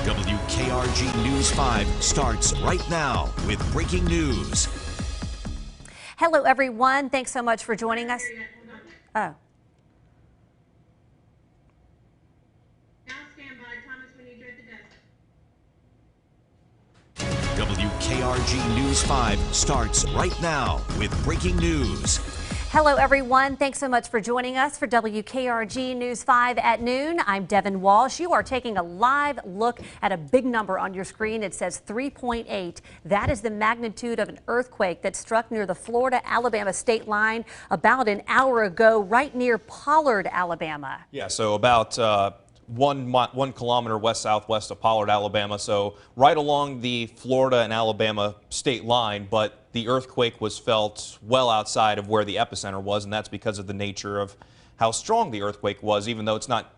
WKRG News 5 starts right now with breaking news. Hello, everyone. Thanks so much for joining us. Oh. Now stand by, Thomas, when you get the desk. WKRG News 5 starts right now with breaking news. Hello, everyone. Thanks so much for joining us for WKRG News 5 at noon. I'm Devin Walsh. You are taking a live look at a big number on your screen. It says 3.8. That is the magnitude of an earthquake that struck near the Florida-Alabama state line about an hour ago, right near Pollard, Alabama. Yeah, so about 1 kilometer west-southwest of Pollard, Alabama, so right along the Florida and Alabama state line, but the earthquake was felt well outside of where the epicenter was, and that's because of the nature of how strong the earthquake was, even though it's not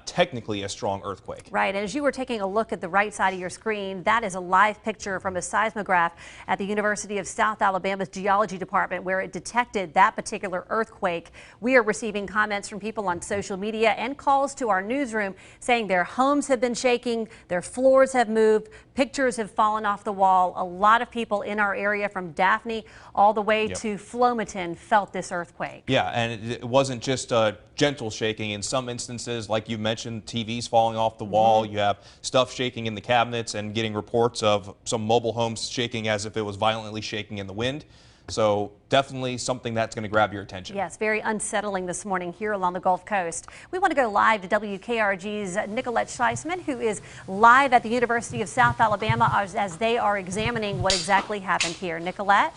technically a strong earthquake. Right, and as you were taking a look at the right side of your screen, that is a live picture from a seismograph at the University of South Alabama's Geology Department where it detected that particular earthquake. We are receiving comments from people on social media and calls to our newsroom saying their homes have been shaking, their floors have moved, pictures have fallen off the wall. A lot of people in our area from Daphne all the way to Flomaton felt this earthquake. Yeah, and it wasn't just a gentle shaking. In some instances, like you mentioned, TVs falling off the wall, you have stuff shaking in the cabinets, and getting reports of some mobile homes shaking as if it was violently shaking in the wind. So definitely something that's going to grab your attention. Yes, very unsettling this morning here along the Gulf Coast. We want to go live to WKRG's Nicolette Scheisman, who is live at the University of South Alabama as they are examining what exactly happened here. Nicolette?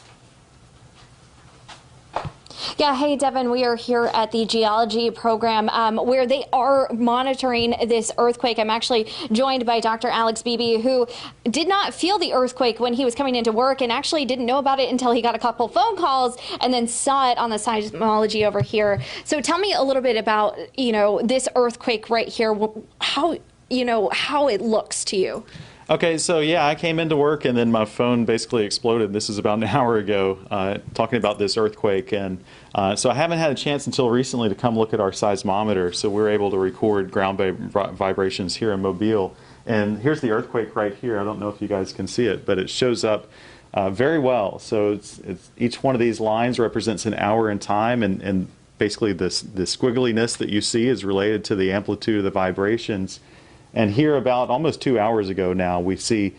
Yeah, hey, Devin, we are here at the geology program where they are monitoring this earthquake. I'm actually joined by Dr. Alex Beebe, who did not feel the earthquake when he was coming into work and actually didn't know about it until he got a couple phone calls and then saw it on the seismology over here. So tell me a little bit about, this earthquake right here, how it looks to you. Okay, so yeah, I came into work and then my phone basically exploded. This is about an hour ago, talking about this earthquake. And so I haven't had a chance until recently to come look at our seismometer. So we were able to record ground vibrations here in Mobile. And here's the earthquake right here. I don't know if you guys can see it, but it shows up very well. So it's each one of these lines represents an hour in time, and basically the squiggliness that you see is related to the amplitude of the vibrations. And here about almost 2 hours ago now, we see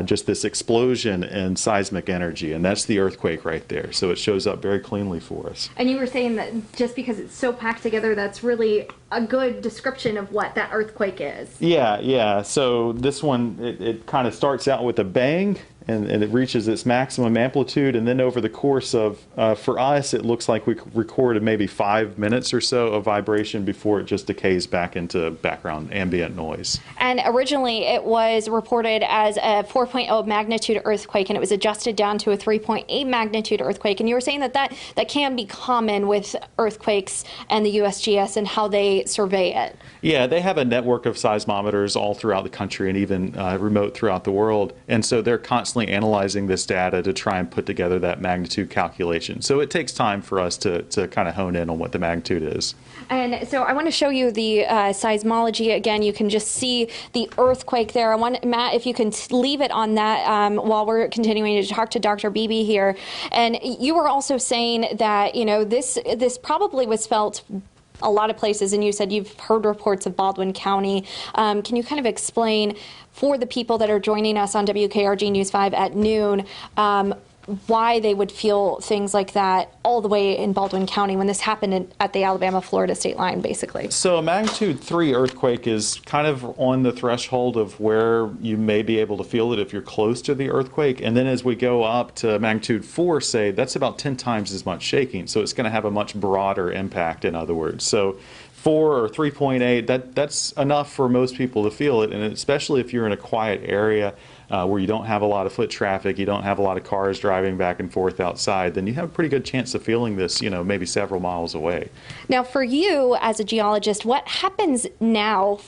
just this explosion in seismic energy, and that's the earthquake right there. So it shows up very cleanly for us. And you were saying that just because it's so packed together, that's really a good description of what that earthquake is. Yeah. So this one, it kind of starts out with a bang, and it reaches its maximum amplitude, and then over the course of, for us, it looks like we recorded maybe 5 minutes or so of vibration before it just decays back into background ambient noise. And originally it was reported as a 4.0 magnitude earthquake, and it was adjusted down to a 3.8 magnitude earthquake. And you were saying that can be common with earthquakes and the USGS and how they survey it. Yeah, they have a network of seismometers all throughout the country and even remote throughout the world. And so they're constantly analyzing this data to try and put together that magnitude calculation. So it takes time for us to kind of hone in on what the magnitude is. And so I want to show you the seismology again. You can just see the earthquake there. I want, Matt, if you can leave it on that while we're continuing to talk to Dr. Beebe here. And you were also saying that, this probably was felt a lot of places, and you said you've heard reports of Baldwin County. Can you kind of explain for the people that are joining us on WKRG News 5 at noon why they would feel things like that all the way in Baldwin County when this happened at the Alabama-Florida state line, basically? So a magnitude 3 earthquake is kind of on the threshold of where you may be able to feel it if you're close to the earthquake. And then as we go up to magnitude 4, say, that's about 10 times as much shaking. So it's going to have a much broader impact, in other words. So 4 or 3.8, that's enough for most people to feel it, and especially if you're in a quiet area where you don't have a lot of foot traffic, you don't have a lot of cars driving back and forth outside, then you have a pretty good chance of feeling this, maybe several miles away. Now, for you as a geologist, what happens now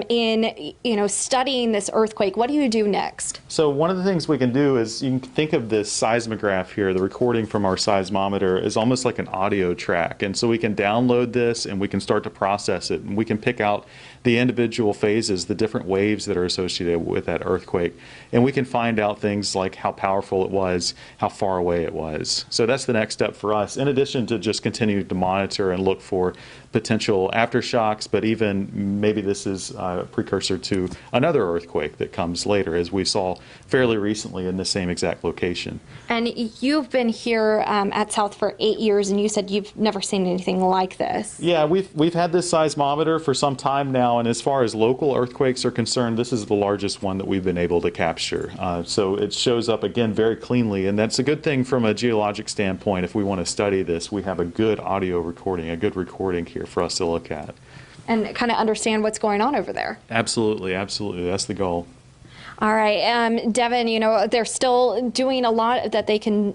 in, studying this earthquake? What do you do next? So one of the things we can do is, you can think of this seismograph here, the recording from our seismometer, is almost like an audio track. And so we can download this and we can start to process it, and we can pick out the individual phases, the different waves that are associated with that earthquake. And we can find out things like how powerful it was, how far away it was. So that's the next step for us, in addition to just continuing to monitor and look for potential aftershocks, but even maybe this is a precursor to another earthquake that comes later, as we saw fairly recently in the same exact location. And you've been here at South for 8 years, and you said you've never seen anything like this. Yeah, we've had this seismometer for some time now, and as far as local earthquakes are concerned, this is the largest one that we've been able to capture. So it shows up again very cleanly, and that's a good thing from a geologic standpoint. If we want to study this, we have a good audio recording, a good recording here for us to look at. And kind of understand what's going on over there. Absolutely, absolutely. That's the goal. All right, Devin, you know, they're still doing a lot that they can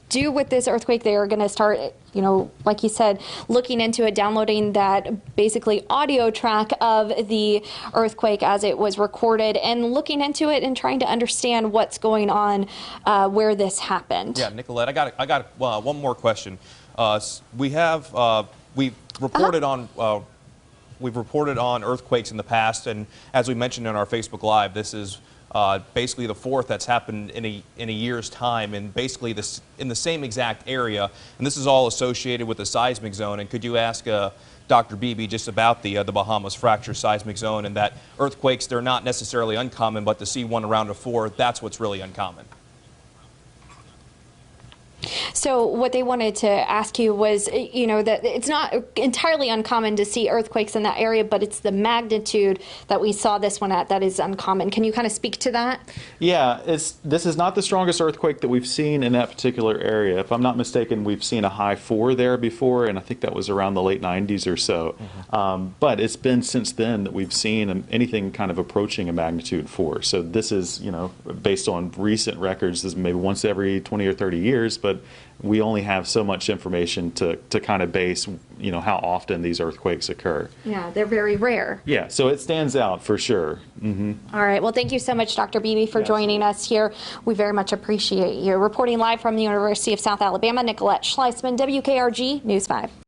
do with this earthquake. They are going to start, you know, like you said, looking into it, downloading that basically audio track of the earthquake as it was recorded, and looking into it and trying to understand what's going on where this happened. Yeah, Nicolette, I got one more question. We've reported on. We've reported on earthquakes in the past, and as we mentioned in our Facebook Live, this is basically the fourth that's happened in a year's time, and basically in the same exact area. And this is all associated with the seismic zone. And could you ask Dr. Beebe just about the Bahamas fracture seismic zone, and that earthquakes, they're not necessarily uncommon, but to see one around a 4, that's what's really uncommon. So what they wanted to ask you was, you know, that it's not entirely uncommon to see earthquakes in that area, but it's the magnitude that we saw this one at that is uncommon. Can you kind of speak to that? Yeah, this is not the strongest earthquake that we've seen in that particular area. If I'm not mistaken, we've seen a high 4 there before, and I think that was around the late 90s or so. Mm-hmm. But it's been since then that we've seen anything kind of approaching a magnitude 4. So this is, you know, based on recent records, this is maybe once every 20 or 30 years, but we only have so much information to kind of base, you know, how often these earthquakes occur. Yeah, they're very rare. Yeah, so it stands out for sure. Mm-hmm. All right, well, thank you so much, Dr. Beebe, for joining us here. We very much appreciate you. Reporting live from the University of South Alabama, Nicolette Schleisman, WKRG News 5.